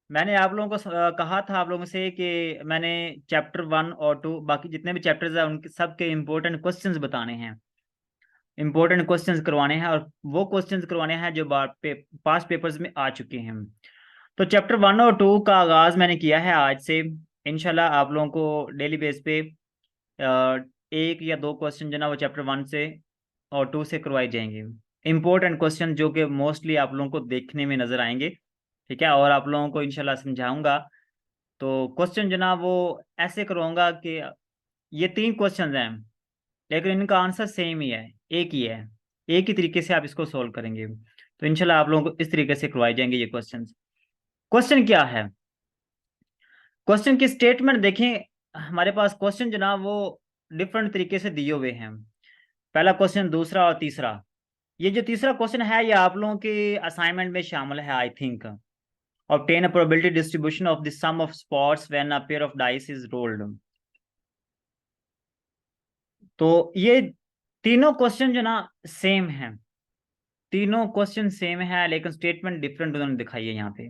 मैंने आप लोगों को कहा था आप लोगों से कि मैंने चैप्टर 1 और 2 बाकी जितने भी चैप्टर्स हैं उनके सबके इम्पोर्टेंट क्वेश्चंस बताने हैं, इम्पोर्टेंट क्वेश्चंस करवाने हैं, और वो क्वेश्चंस करवाने हैं जो पास्ट पेपर्स में आ चुके हैं। तो चैप्टर 1 और 2 का आगाज मैंने किया है आज से। इंशाल्लाह आप लोगों को डेली बेस पे एक या दो क्वेश्चन जो ना वो चैप्टर 1 से और 2 से करवाए जाएंगे। इम्पोर्टेंट क्वेश्चन जो कि मोस्टली आप लोगों को देखने में नजर आएंगे, ठीक है, और आप लोगों को इंशाल्लाह समझाऊंगा। तो क्वेश्चन जो ना वो ऐसे करवाऊंगा कि ये 3 क्वेश्चन हैं, लेकिन इनका आंसर सेम ही है, एक ही है, एक ही तरीके से आप इसको सोल्व करेंगे। तो इंशाल्लाह आप लोगों को इस तरीके से करवाए जाएंगे ये क्वेश्चन। क्वेश्चन क्या है? क्वेश्चन की स्टेटमेंट देखें। हमारे पास क्वेश्चन जो ना वो डिफरेंट तरीके से दिए हुए हैं, पहला क्वेश्चन, दूसरा और तीसरा। ये जो तीसरा क्वेश्चन है ये आप लोगों के असाइनमेंट में शामिल है I think. Obtain a probability distribution of the sum of spots when a pair of dice is rolled. तो ये तीनों क्वेश्चन जो ना सेम है, तीनों क्वेश्चन सेम है, लेकिन स्टेटमेंट डिफरेंट उन्होंने दिखाई है यहाँ पे।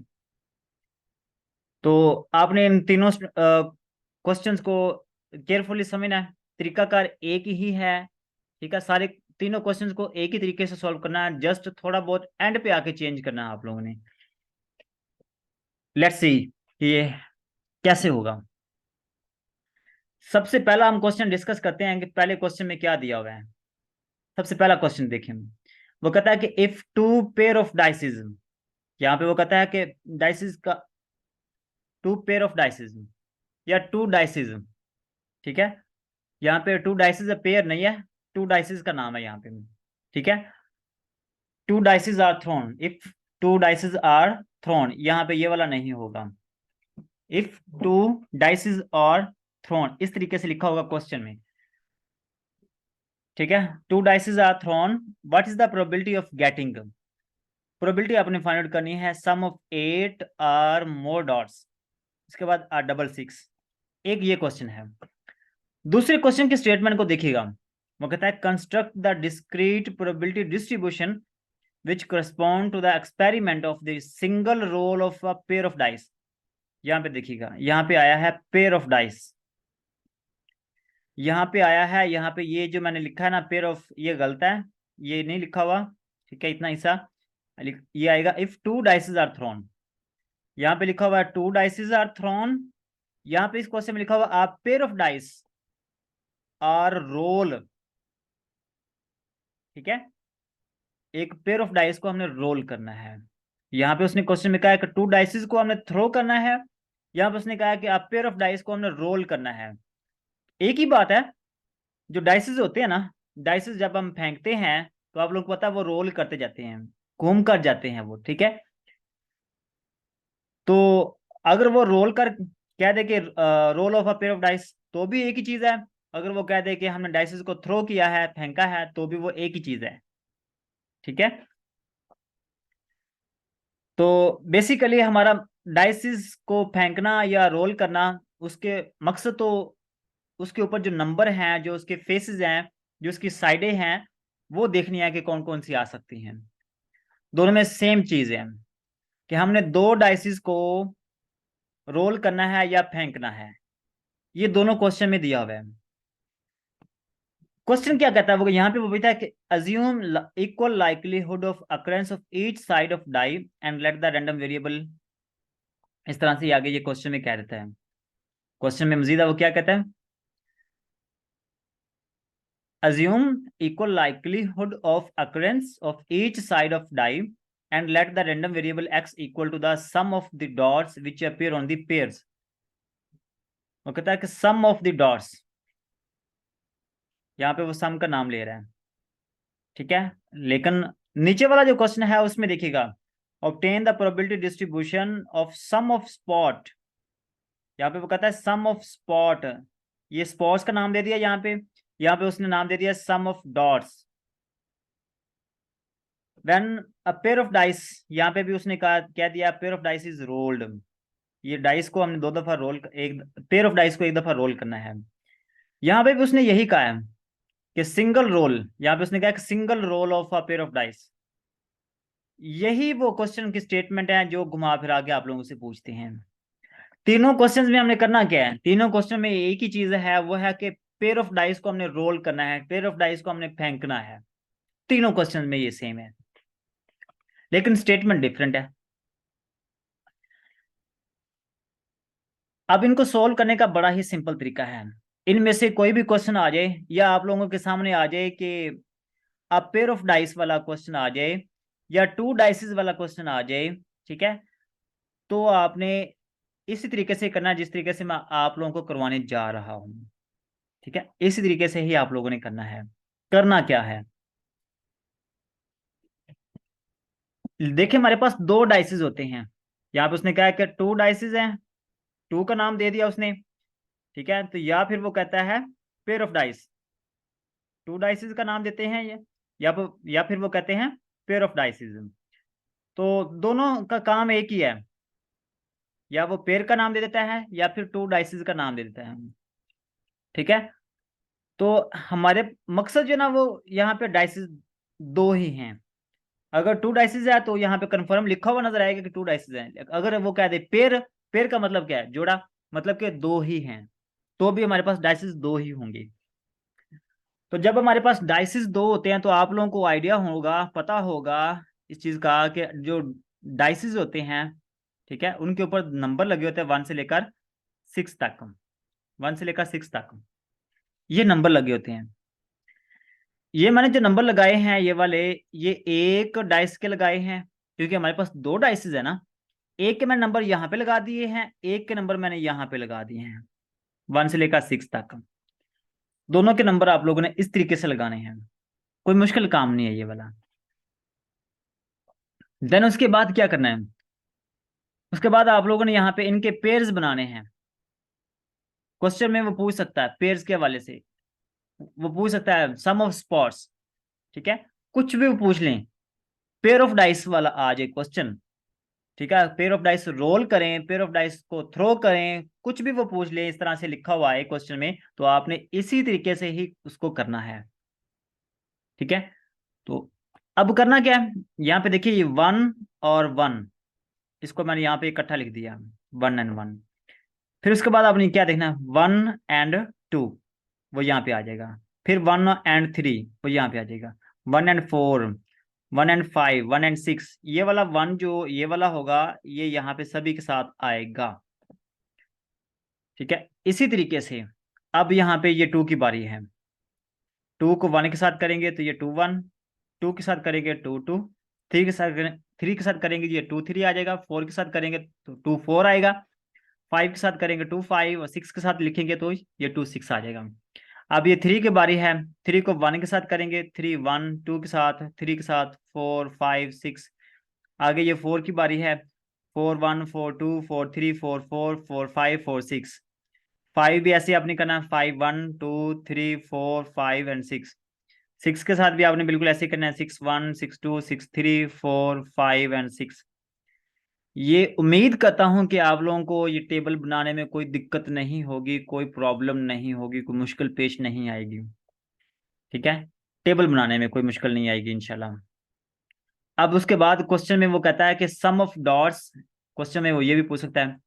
तो आपने इन तीनों क्वेश्चंस को केयरफुली समझना है। तरीकाकार एक ही है, ठीक है, सारे तीनों क्वेश्चंस को एक ही तरीके से सॉल्व करना है, जस्ट थोड़ा बहुत एंड पे आके चेंज करना है आप लोगों ने। लेट्स सी ये कैसे होगा। सबसे पहला हम क्वेश्चन डिस्कस करते हैं कि पहले क्वेश्चन में क्या दिया हुआ है। सबसे पहला क्वेश्चन देखें, वो कहता है कि इफ टू पेयर ऑफ डाइसिस, यहाँ पे वो कहता है कि डाइसिस का टू पेयर ऑफ डाइसिस या टू डाइसिस, ठीक है, यहाँ पे टू डाइसिस पेयर नहीं है, टू डाइसिस का नाम है यहाँ पे, ठीक है। Two dices are thrown, if two dices are thrown, यहाँ पे ये वाला नहीं होगा। If two dices are thrown इस तरीके से लिखा होगा क्वेश्चन में, ठीक है। Two dices are thrown, what is the probability of getting. Probability आपने फाइंड आउट करनी है sum of 8 or more dots, इसके बाद आर डबल 6। एक ये क्वेश्चन है। दूसरे क्वेश्चन के स्टेटमेंट को देखिएगा, वो कहता है construct the discrete probability distribution which correspond to the experiment of the single roll of a pair of dice। यहाँ पे देखिएगा, यहाँ पे आया है पेयर ऑफ डाइस, यहाँ पे आया है, यहाँ पे ये जो मैंने लिखा है ना पेयर ऑफ, ये गलत है, ये नहीं लिखा हुआ, ठीक है, इतना हिस्सा ये आएगा if two dices are thrown. यहाँ पे लिखा हुआ है टू डाइसेस आर थ्रोन, यहाँ पे इस क्वेश्चन में लिखा हुआ a pair of dice are roll, ठीक है, एक पेयर ऑफ डाइस को हमने रोल करना है। यहाँ पे उसने क्वेश्चन में कहा है कि टू डाइसेस को हमने थ्रो करना है, यहाँ पे उसने कहा है कि आप पेयर ऑफ डाइस को हमने रोल करना है। एक ही बात है, जो डाइसेस होते हैं ना, डाइसेस जब हम फेंकते हैं तो आप लोग को पता है वो रोल करते जाते हैं, घूम कर जाते हैं वो, ठीक है। तो अगर वो रोल कर कह दे कि roll of a pair of dice तो भी एक ही चीज है, अगर वो कह दे कि हमने डाइसेस को थ्रो किया है, फेंका है, तो भी वो एक ही चीज है, ठीक है। तो बेसिकली हमारा डाइसिस को फेंकना या रोल करना, उसके मकसद तो उसके ऊपर जो नंबर हैं, जो उसके फेसेस हैं, जो उसकी साइडें हैं, वो देखनी है कि कौन कौन सी आ सकती हैं। दोनों में सेम चीज है कि हमने दो डाइसिस को रोल करना है या फेंकना है, ये दोनों क्वेश्चन में दिया हुआ है। क्वेश्चन क्या कहता है, वो यहाँ पे वो कहता है कि assume equal likelihood of occurrence of each side of die and let the random variable. इस तरह से आगे ये क्वेश्चन में कह देता है। क्वेश्चन में मजीद वो क्या कहता है, assume equal likelihood of occurrence of each side of die and let the random variable x equal to the sum of the dots which appear on the pairs। वो कहता है कि sum of the dots, यहाँ पे वो सम का नाम ले रहा है, ठीक है। लेकिन नीचे वाला जो क्वेश्चन है उसमें देखिएगा, obtain the probability distribution of sum of spot, यहाँ पे वो कहता है सम ऑफ स्पॉट, ये स्पॉट्स का नाम दे दिया यहाँ पे उसने नाम दे दिया sum of dots. When a pair of dice, यहाँ पे भी उसने कहा क्या दिया, pair of dice is rolled, ये डाइस को हमने दो दफा रोल, एक पेयर ऑफ डाइस को एक दफा रोल करना है। यहाँ पे भी उसने यही कहा है कि सिंगल रोल, यहाँ पे उसने कहा कि single roll of a pair of dice, यही वो क्वेश्चन की स्टेटमेंट है जो घुमा फिरा के आप लोगों से पूछते हैं। तीनों क्वेश्चंस में हमने करना क्या है, तीनों क्वेश्चन में एक ही चीज है, वो है कि पेयर ऑफ डाइस को हमने रोल करना है, पेयर ऑफ डाइस को हमने फेंकना है। तीनों क्वेश्चन में ये सेम है, लेकिन स्टेटमेंट डिफरेंट है। अब इनको सोल्व करने का बड़ा ही सिंपल तरीका है। इनमें से कोई भी क्वेश्चन आ जाए, या आप लोगों के सामने आ जाए कि अब पेयर ऑफ डाइस वाला क्वेश्चन आ जाए, या टू डाइसेस वाला क्वेश्चन आ जाए, ठीक है, तो आपने इसी तरीके से करना है जिस तरीके से मैं आप लोगों को करवाने जा रहा हूं। ठीक है, इसी तरीके से ही आप लोगों ने करना है। करना क्या है, देखिए हमारे पास दो डाइसेस होते हैं। यहाँ पे उसने कहा है कि टू डाइसेस हैं, टू का नाम दे दिया उसने। ठीक है, तो या फिर वो कहता है pair of dice, two dices का नाम देते हैं ये, या फिर वो कहते हैं पेयर ऑफ डाइसेस। तो दोनों का काम एक ही है, या वो पेयर का नाम दे देता है या फिर टू डाइसेस का नाम दे देता है। ठीक है, तो हमारे मकसद जो ना वो यहाँ पे डाइसेस दो ही हैं। अगर टू डाइसेस है तो यहाँ पे कंफर्म लिखा हुआ नजर आएगा कि टू डाइसेस है। अगर वो कह दे पेयर, पेयर का मतलब क्या है, जोड़ा, मतलब कि दो ही हैं, तो भी हमारे पास डाइसेस दो ही होंगे। तो जब हमारे पास डाइसेस दो होते हैं तो आप लोगों को आइडिया होगा, पता होगा इस चीज का कि जो डाइसेस होते हैं, ठीक है, उनके ऊपर नंबर लगे होते हैं 1 से लेकर 6 तक। 1 से लेकर 6 तक ये नंबर लगे होते हैं। ये मैंने जो नंबर लगाए हैं ये वाले, ये एक डाइस के लगाए हैं, क्योंकि हमारे पास दो डाइसेस है ना। एक के मैंने नंबर यहाँ पे लगा दिए हैं, एक के नंबर मैंने यहाँ पे लगा दिए हैं, 1 से लेकर 6 तक। दोनों के नंबर आप लोगों ने इस तरीके से लगाने हैं, कोई मुश्किल काम नहीं है ये वाला। देन उसके बाद क्या करना है, उसके बाद आप लोगों ने यहाँ पे इनके पेयर्स बनाने हैं। क्वेश्चन में वो पूछ सकता है पेयर्स के हवाले से, वो पूछ सकता है सम ऑफ स्पॉट्स, ठीक है, कुछ भी वो पूछ लें। पेयर ऑफ डाइस वाला आ जाए क्वेश्चन, ठीक है, पेयर ऑफ डाइस रोल करें, पेयर ऑफ डाइस को थ्रो करें, कुछ भी वो पूछ ले, इस तरह से लिखा हुआ है क्वेश्चन में, तो आपने इसी तरीके से ही उसको करना है। ठीक है, तो अब करना क्या है, यहाँ पे देखिए ये 1 और 1, इसको मैंने यहाँ पे इकट्ठा लिख दिया, 1 and 1। फिर उसके बाद आपने क्या देखना है, 1 and 2, वो यहाँ पे आ जाएगा। फिर 1 and 3, वो यहाँ पे आ जाएगा। 1 and 4, 1 and 5, 1 and 6, ये वाला वन जो ये वाला होगा, ये यहाँ पे सभी के साथ आएगा। ठीक है, इसी तरीके से अब यहाँ पे ये 2 की बारी है। 2 को 1 के साथ करेंगे तो ये 2 1, 2 के साथ करेंगे 2 2, 3 के साथ करें, 3 के साथ करेंगे ये 2 3 आ जाएगा, 4 के साथ करेंगे तो 2 4 आएगा, 5 के साथ करेंगे 2 5, और 6 के साथ लिखेंगे तो ये 2 6 आ जाएगा। अब ये 3 की बारी है, 3 को 1 के साथ करेंगे 3 1, 2 के साथ, 3 के साथ 4 5 6। आगे ये 4 की बारी है, 4 1 4 2 4 3 4 4 4 5 4 6। 5 भी ऐसे आपने करना, 5 1 2 3 4 5 and 6। 6 के साथ भी आपने बिल्कुल ऐसे करना है, 6 1 6 2 6 3 4 5 and 6। ये उम्मीद करता हूं कि आप लोगों को ये टेबल बनाने में कोई दिक्कत नहीं होगी, कोई प्रॉब्लम नहीं होगी, कोई मुश्किल पेश नहीं आएगी। ठीक है, टेबल बनाने में कोई मुश्किल नहीं आएगी इंशाल्लाह। अब उसके बाद क्वेश्चन में वो कहता है कि सम ऑफ डॉट्स, क्वेश्चन में वो ये भी पूछ सकता है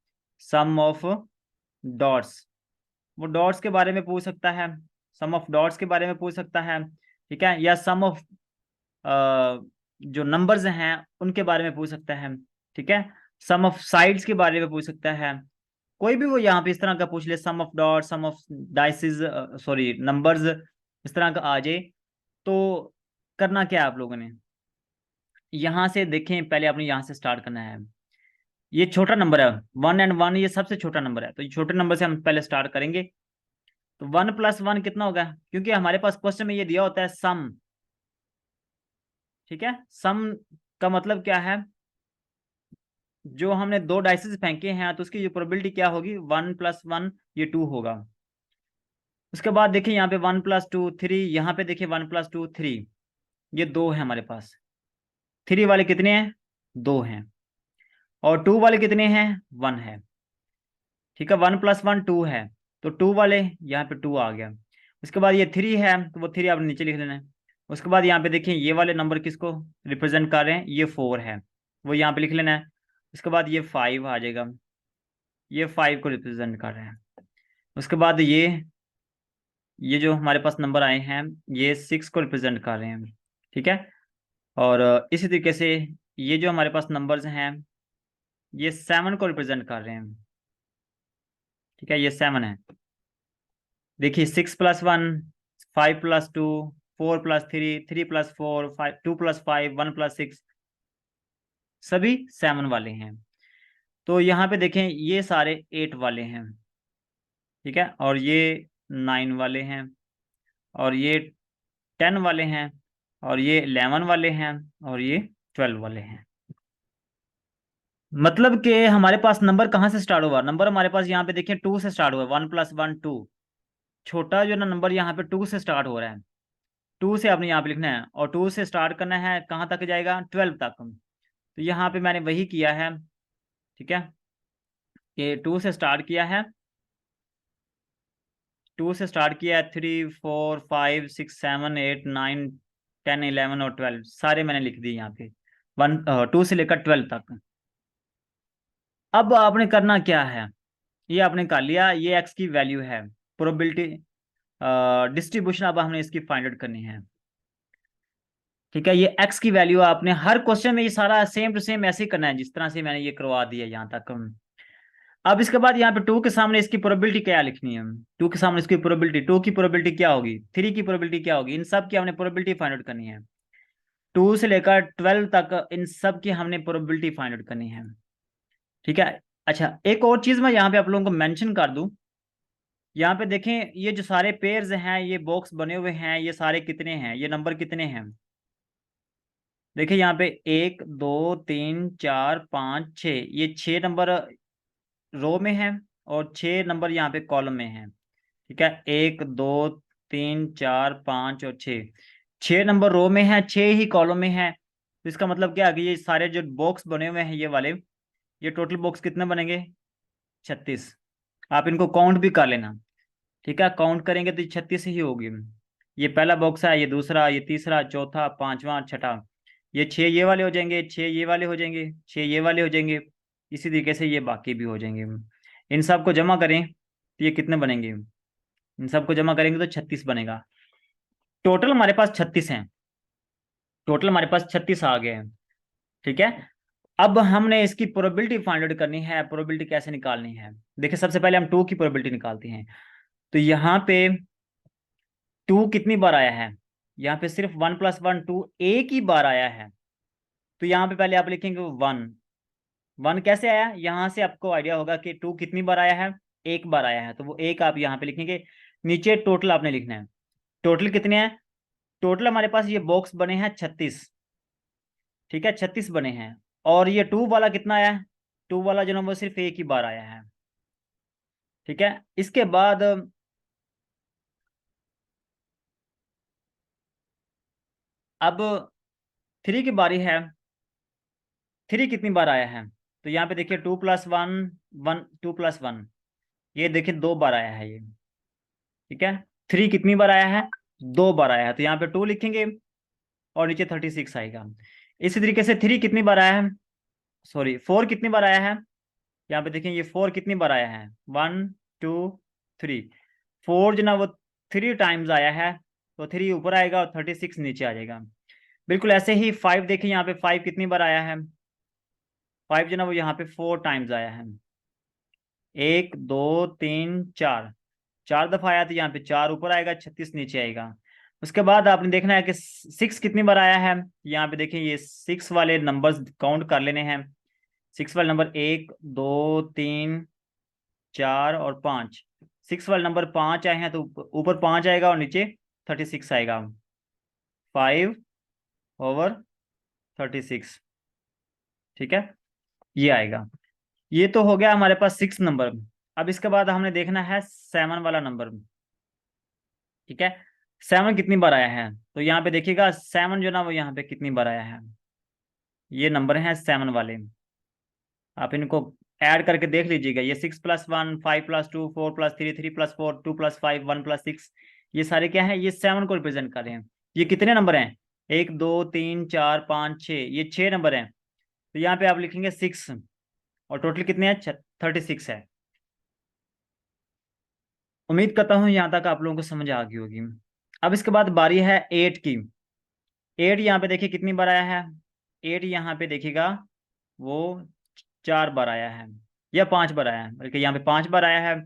सम ऑफ डॉट्स, वो डॉट्स के बारे में पूछ सकता है, सम ऑफ डॉट्स के बारे में पूछ सकता है। ठीक है, या सम ऑफ जो नंबर्स हैं उनके बारे में पूछ सकता है। ठीक है, सम ऑफ साइड्स के बारे में पूछ सकता है। कोई भी वो यहाँ पे इस तरह का पूछ ले, sum of dot, sum of dices, sorry numbers, इस तरह का आ जाए, तो करना क्या है आप लोगों ने, यहाँ से देखें, पहले आपने यहाँ से स्टार्ट करना है। ये छोटा नंबर है 1 and 1, ये सबसे छोटा नंबर है, तो ये छोटे नंबर से हम पहले स्टार्ट करेंगे। तो 1 + 1 कितना होगा, क्योंकि हमारे पास क्वेश्चन में ये दिया होता है सम। ठीक है, सम का मतलब क्या है, जो हमने दो डाइसेस फेंके हैं तो उसकी जो प्रोबेबिलिटी क्या होगी, 1 + 1 ये 2 होगा। उसके बाद देखिए यहाँ पे 1 + 2 3, यहाँ पे देखिए 1 + 2 3, ये 2 है हमारे पास। 3 वाले कितने हैं, 2 हैं, और 2 वाले कितने हैं, 1 है। ठीक है, 1 + 1 2 है, तो 2 वाले यहाँ पे 2 आ गया। उसके बाद ये 3 है, तो वो 3 आपने नीचे लिख लेना है। उसके बाद यहाँ पे देखिए ये वाले नंबर किसको रिप्रेजेंट कर रहे हैं, ये 4 है, वो यहाँ पे लिख लेना है। उसके बाद ये 5 आ जाएगा, ये 5 को रिप्रेजेंट कर रहे हैं। उसके बाद ये जो हमारे पास नंबर आए हैं ये 6 को रिप्रेजेंट कर रहे हैं, ठीक है। और इसी तरीके से ये जो हमारे पास नंबर्स हैं ये 7 को रिप्रेजेंट कर रहे हैं, ठीक है, ये 7 है। देखिए 6+1, 5+2, 4+3, 3+4, 2+5, 1+6, सभी 7 वाले हैं। तो यहाँ पे देखें ये सारे 8 वाले हैं, ठीक है, और ये 9 वाले हैं, और ये 10 वाले हैं, और ये 11 वाले हैं, और ये 12 वाले हैं। मतलब कि हमारे पास नंबर कहाँ से स्टार्ट हुआ, नंबर हमारे पास यहाँ पे देखिए 2 से स्टार्ट हुआ, 1+1 2। छोटा जो ना नंबर यहाँ पे 2 से स्टार्ट हो रहा है, 2 से आपने यहाँ पे लिखना है, और 2 से स्टार्ट करना है, कहाँ तक जाएगा, 12 तक। तो यहाँ पे मैंने वही किया है, ठीक है, कि 2 से स्टार्ट किया है, 2 से स्टार्ट किया है, 3 4 5 6 7 8 9 10 11 और 12 सारे मैंने लिख दिए यहाँ पे, 2 से लेकर 12 तक। अब आपने करना क्या है, ये आपने कर लिया, ये एक्स की वैल्यू है, प्रोबेबिलिटी डिस्ट्रीब्यूशन अब हमने इसकी फाइंड आउट करनी है, ठीक है। ये एक्स की वैल्यू आपने हर क्वेश्चन में ये सारा सेम टू सेम ऐसे ही करना है जिस तरह से मैंने ये करवा दिया यहाँ तक। अब इसके बाद यहाँ पे 2 के सामने इसकी प्रोबेबिलिटी क्या लिखनी है, 2 के सामने इसकी प्रोबेबिलिटी, 2 की प्रोबेबिलिटी क्या होगी, 3 की प्रोबेबिलिटी क्या होगी, इन सब की हमने प्रोबेबिलिटी फाइंड आउट करनी है। 2 से लेकर 12 तक इन सब की हमने प्रोबेबिलिटी फाइंड आउट करनी है, ठीक है। अच्छा, एक और चीज मैं यहाँ पे आप लोगों को मेंशन कर दूं, यहाँ पे देखें ये जो सारे पेयर्स हैं, ये बॉक्स बने हुए हैं, ये सारे कितने हैं, ये नंबर कितने हैं। देखिए यहाँ पे 1 2 3 4 5 6, ये 6 नंबर रो में है, और 6 नंबर यहाँ पे कॉलम में है, ठीक है। 1 2 3 4 5 और 6, 6 नंबर रो में है, 6 ही कॉलम में है। तो इसका मतलब क्या है कि ये सारे जो बॉक्स बने हुए हैं ये वाले, ये टोटल बॉक्स कितने बनेंगे, 36। आप इनको काउंट भी कर लेना, ठीक है, काउंट करेंगे तो 36 ही होगी। ये पहला बॉक्स है, ये दूसरा, ये तीसरा, चौथा, पांचवा, छठा, ये 6 ये वाले हो जाएंगे, 6 ये वाले हो जाएंगे, 6 ये वाले हो जाएंगे, इसी तरीके से ये बाकी भी हो जाएंगे। इन सब को जमा करें तो ये कितने बनेंगे, इन सबको जमा करेंगे तो 36 बनेगा। टोटल हमारे पास 36 हैं, टोटल हमारे पास 36 आ गए हैं, ठीक है। अब हमने इसकी प्रोबेबिलिटी फाइंड आउट करनी है, प्रोबेबिलिटी कैसे निकालनी है, देखिए सबसे पहले हम 2 की प्रोबेबिलिटी निकालते हैं। तो यहाँ पे 2 कितनी बार आया है, यहाँ पे सिर्फ 1+1 2 एक ही बार आया है। तो यहाँ पे पहले आप लिखेंगे 1, 1 कैसे आया, यहाँ से आपको आइडिया होगा कि 2 कितनी बार आया है, एक बार आया है, तो वो एक आप यहाँ पे लिखेंगे। नीचे टोटल आपने लिखना है, टोटल कितने हैं, टोटल हमारे पास ये बॉक्स बने हैं 36, ठीक है, 36 बने हैं। और ये 2 वाला कितना आया है, 2 वाला जो ना वो सिर्फ एक ही बार आया है, ठीक है। इसके बाद अब 3 की बारी है, 3 कितनी बार आया है, तो यहाँ पे देखिए 2+1 1 2+1, ये देखिए 2 बार आया है ये, ठीक है। 3 कितनी बार आया है, 2 बार आया है, तो यहाँ पे 2 लिखेंगे, और नीचे 36 आएगा। इसी तरीके से 3 कितनी बार आया है, सॉरी 4 कितनी बार आया है, यहाँ पे देखें ये 4 कितनी बार आया है, 1 2 3, 4 जो ना वो 3 टाइम्स आया है, तो 3 ऊपर आएगा और 36 नीचे आ जाएगा। बिल्कुल ऐसे ही 5 देखिए यहाँ पे 5 कितनी बार आया है, 5 जो ना वो यहाँ पे 4 टाइम्स आया है, 1 2 3 4, 4 दफा आया, तो यहाँ पे 4 ऊपर आएगा, 36 नीचे आएगा। उसके बाद आपने देखना है कि 6 कितनी बार आया है, यहाँ पे देखिए ये 6 वाले नंबर्स काउंट कर लेने हैं। 6 वाले नंबर 1 2 3 4 और 5, 6 वाले नंबर 5 आए हैं, तो ऊपर 5 आएगा और नीचे 36 आएगा, 5/36, ठीक है, ये आएगा। ये तो हो गया हमारे पास 6 नंबर। अब इसके बाद हमने देखना है 7 वाला नंबर, ठीक है। 7 कितनी बार आया है, तो यहाँ पे देखिएगा 7 जो ना वो यहाँ पे कितनी बार आया है, ये नंबर हैं 7 वाले, आप इनको ऐड करके देख लीजिएगा। ये 6+1 5+2 4+3 3+4 2+5 1+6, ये सारे क्या है, ये 7 को रिप्रेजेंट कर रहे हैं। ये कितने नंबर हैं? 1 2 3 4 5 6, ये 6 नंबर हैं। तो यहाँ पे आप लिखेंगे 6, और टोटल कितने हैं? 36 है। उम्मीद करता हूँ यहाँ तक आप लोगों को समझ आ गई होगी। अब इसके बाद बारी है 8 की। 8 यहाँ पे देखिए कितनी बार आया है? 8 यहाँ पे देखिएगा वो 4 बार आया है, या 5 बार आया है, बल्कि यहाँ पे 5 बार आया है।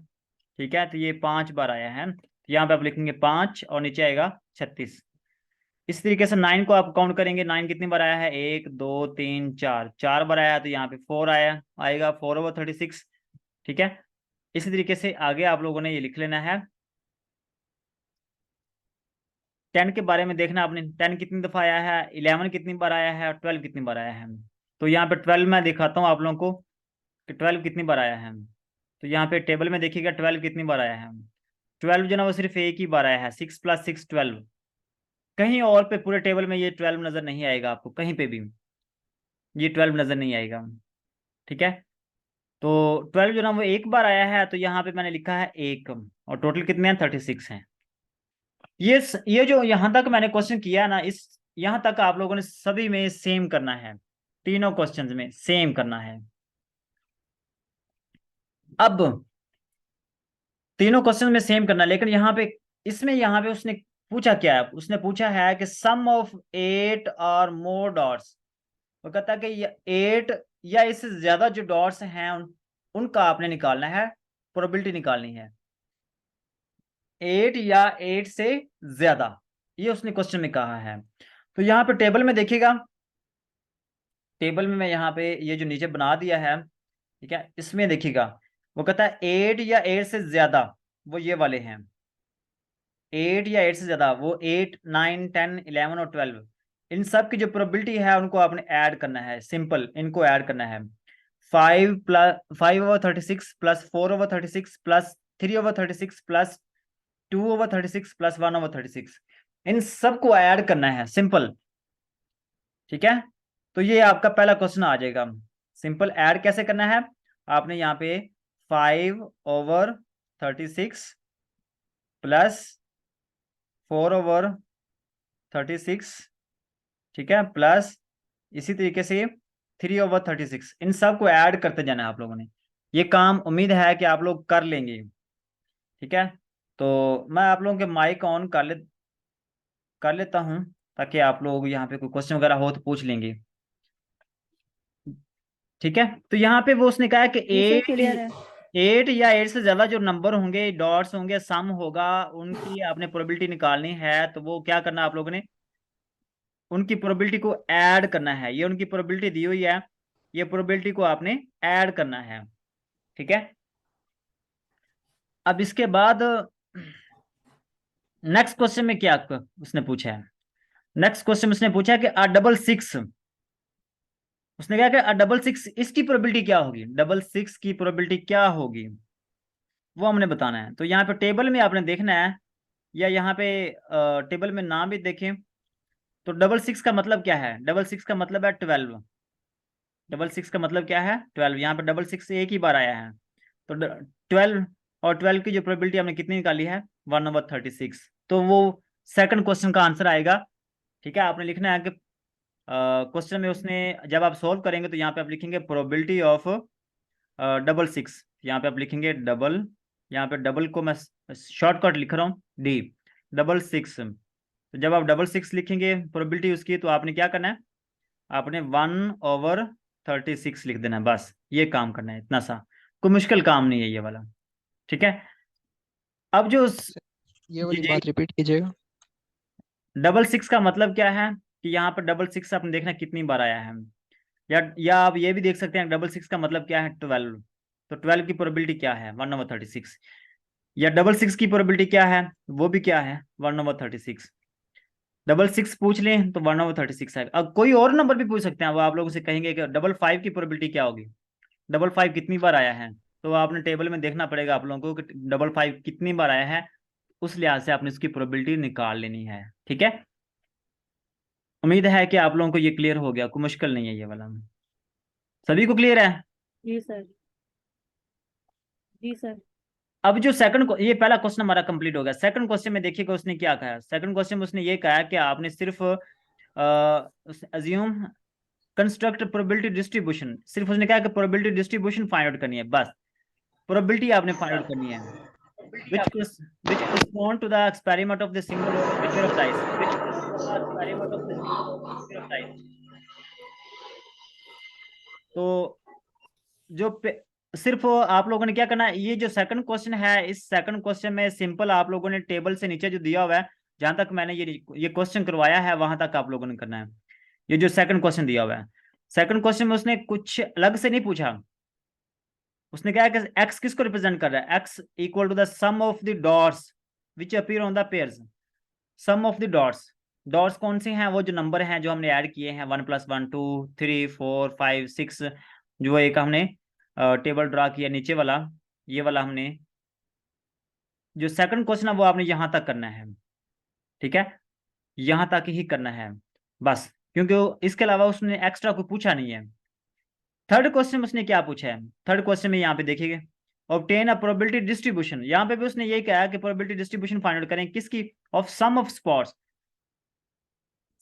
ठीक है, तो ये 5 बार आया है, तो यहाँ पे आप लिखेंगे 5 और नीचे आएगा 36। इस तरीके से 9 को आप काउंट करेंगे। 9 कितनी बार आया है? 1 2 3 4, 4 बार आया है, तो यहाँ पे 4 आएगा 4/36। ठीक है, इसी तरीके से आगे आप लोगों ने ये लिख लेना है। 10 के बारे में देखना आपने, 10 कितनी दफा आया है, 11 कितनी बार आया है, और 12 कितनी बार आया है। तो यहाँ पे 12 मैं दिखाता हूँ आप लोगों को कि 12 कितनी बार आया है। तो यहाँ पे टेबल में देखिएगा 12 कितनी बार आया है। 12 जो ना वो सिर्फ एक ही बार आया है, 6 + 6 12। कहीं और पे पूरे टेबल में ये 12 नजर नहीं आएगा आपको, कहीं पे भी ये 12 नजर नहीं आएगा। ठीक है, तो 12 जो ना वो एक बार आया है, तो यहाँ पे मैंने लिखा है 1, और टोटल कितने हैं? 36 हैं। ये जो यहाँ तक मैंने क्वेश्चन किया ना, इस यहाँ तक आप लोगों ने सभी में सेम करना है, तीनों क्वेश्चंस में सेम करना है। अब तीनों क्वेश्चन में सेम करना, लेकिन यहाँ पे उसने पूछा क्या है? उसने पूछा है कि सम ऑफ 8 और मोर डॉट्स। वो कहता है कि 8 या इससे ज्यादा जो डॉट्स हैं उनका आपने निकालना है, प्रोबेबिलिटी निकालनी है। 8 या 8 से ज्यादा, ये उसने क्वेश्चन में कहा है। तो यहाँ पे टेबल में देखिएगा, टेबल में मैं यहाँ पे ये जो नीचे बना दिया है, ठीक है, इसमें देखिएगा वो कहता है 8 या 8 से ज्यादा, वो ये वाले हैं। 8 या 8 से ज्यादा, वो 8 9 10 11 और 12, इन सब की जो प्रोबेबिलिटी है उनको आपने ऐड करना है। सिंपल, इनको ऐड करना है। 5/36 प्लस 4/36 प्लस 3/36 प्लस 2/36 प्लस 1/36, इन सबको ऐड करना है, सिंपल। ठीक है, तो ये आपका पहला क्वेश्चन आ जाएगा। सिंपल ऐड कैसे करना है? आपने यहाँ पे 5/36 प्लस 4/36, ठीक है, प्लस इसी तरीके से 3/36, इन सब को ऐड करते जाना है आप लोगों ने। ये काम उम्मीद है कि आप लोग कर लेंगे। ठीक है, तो मैं आप लोगों के माइक ऑन कर लेता हूँ, ताकि आप लोग यहाँ पे कोई क्वेश्चन वगैरह हो तो पूछ लेंगे। ठीक है, तो यहाँ पे वो उसने कहा है कि जी सर, क्लियर है। 8 या 8 से ज्यादा जो नंबर होंगे, डॉट्स होंगे, सम होगा, उनकी आपने प्रोबेबिलिटी निकालनी है। तो वो क्या करना आप लोगों ने? उनकी प्रोबेबिलिटी को ऐड करना है। ये उनकी प्रोबेबिलिटी दी हुई है, ये प्रोबेबिलिटी को आपने ऐड करना है। ठीक है, अब इसके बाद नेक्स्ट क्वेश्चन में क्या उसने पूछा है? नेक्स्ट क्वेश्चन उसने पूछा है कि A66, उसने कहा कि A66, इसकी प्रोबेबिलिटी क्या होगी? 66 की प्रोबेबिलिटी क्या होगी, वो हमने बताना है। तो यहाँ पे टेबल में आपने देखना है, या यहाँ पे टेबल में नाम भी देखें। तो 66 का मतलब क्या है? 66 का मतलब है 12। 66 का मतलब क्या है? 12। यहाँ पे 66 एक ही बार आया है, तो 12, और 12 की जो प्रोबेबिलिटी हमने कितनी निकाली है? 1/36। तो वो सेकंड क्वेश्चन का आंसर आएगा। ठीक है, आपने लिखना है कि क्वेश्चन में उसने, जब आप सोल्व करेंगे तो यहाँ पे आप लिखेंगे प्रोबेबिलिटी ऑफ 66। यहाँ पे आप लिखेंगे डबल, यहाँ पे डबल को मैं शॉर्टकट लिख रहा हूँ, D 66। तो जब आप 66 लिखेंगे प्रोबेबिलिटी उसकी, तो आपने क्या करना है? आपने 1/36 लिख देना है, बस ये काम करना है, इतना सा। कोई मुश्किल काम नहीं है ये वाला। ठीक है, अब जो ये जी वाली जी, बात रिपीट कीजिएगा। 66 का मतलब क्या है कि यहाँ पर 66 आपने देखना कितनी बार आया है। या आप ये भी देख सकते हैं 66 का मतलब क्या है? 12। तो 12 की प्रोबेबिलिटी क्या है? 1/36। या 66 की प्रोबेबिलिटी क्या है? वो भी क्या है? 1/36। 66 पूछ लें तो 1/36 है। अब कोई और नंबर भी पूछ सकते हैं, वो आप लोगों से कहेंगे कि 55 की प्रोबेबिलिटी क्या होगी, 55 कितनी बार आया है। तो आपने टेबल में देखना पड़ेगा आप लोगों को कि 55 कितनी बार आया है, उस लिहाज से आपने इसकी प्रोबेबिलिटी निकाल लेनी है। ठीक है, उम्मीद है कि आप लोगों को ये क्लियर हो गया, कोई मुश्किल नहीं है ये वाला। सभी को क्लियर है? जी सर। जी सर। अब जो सेकंड, ये पहला क्वेश्चन हमारा कंप्लीट हो गया। सेकंड क्वेश्चन में देखिएगा उसने क्या कहा। सेकंड क्वेश्चन में उसने ये कहा कि आपने सिर्फ अज्यूम कंस्ट्रक्ट प्रोबेबिलिटी डिस्ट्रीब्यूशन, सिर्फ उसने कहा कि प्रोबेबिलिटी डिस्ट्रीब्यूशन फाइंड आउट करनी है, बस प्रोबेबिलिटी आपने फाइंड आउट करनी है, which correspond to the experiment of the single or a pair of dice, experiment of the single or a pair of dice। तो जो सिर्फ आप लोगों ने क्या करना है, ये जो सेकंड क्वेश्चन है, इस सेकंड क्वेश्चन में सिंपल आप लोगों ने टेबल से नीचे जो दिया हुआ है, जहां तक मैंने ये क्वेश्चन करवाया है वहां तक आप लोगों ने करना है। ये जो सेकंड क्वेश्चन दिया हुआ है, सेकंड क्वेश्चन में उसने कुछ अलग से नहीं पूछा। उसने क्या है कि एक्स किसको रिप्रेजेंट कर रहा है, x equal to the sum of the dots which appear on the pairs. Sum of the dots, dots कौन से हैं, वो जो नंबर हैं जो हमने ऐड किए हैं, 1+1 2 3 4 5 6, जो एक हमने टेबल ड्रा किया नीचे वाला, ये वाला हमने, जो सेकंड क्वेश्चन है वो आपने यहां तक करना है, ठीक है, यहां तक ही करना है बस, क्योंकि इसके अलावा उसने एक्स्ट्रा कोई पूछा नहीं है। थर्ड क्वेश्चन में उसने क्या पूछा है, थर्ड क्वेश्चन में यहाँ पे देखिए, ऑब्टेन अ प्रोबेबिलिटी डिस्ट्रीब्यूशन, यहाँ पे भी उसने ये कहा कि प्रोबेबिलिटी डिस्ट्रीब्यूशन फाइंड आउट करें किसकी, of sum of spots.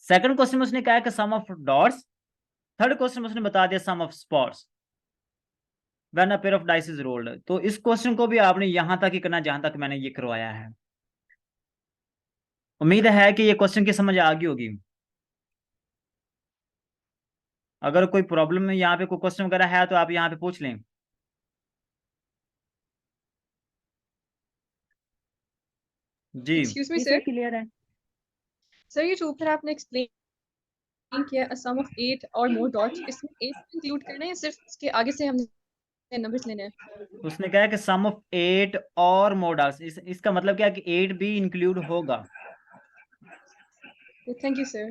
Second question में उसने कहा कि sum of dots, third question में उसने बता दिया sum of spots when a pair of dice is rolled. तो इस क्वेश्चन को भी आपने यहां तक ही करना जहां तक मैंने ये करवाया है। उम्मीद है कि ये क्वेश्चन की समझ आ गई होगी। अगर कोई प्रॉब्लम है यहाँ पे, कोई क्वेश्चन वगैरह है तो आप यहाँ पे पूछ लें। जी एक्सक्यूज मी जी सर। क्लियर है। सर ये जो ऊपर आपने एक्सप्लेन किया अ सम ऑफ 8 और मोर डॉट्स, इसमें 8 इंक्लूड करना है या सिर्फ इसके आगे से हमने नंबर्स लेने हैं? उसने कहा कि सम ऑफ 8 और मोडल्स, इसका मतलब क्या है कि 8 भी इंक्लूड होगा। Thank you sir.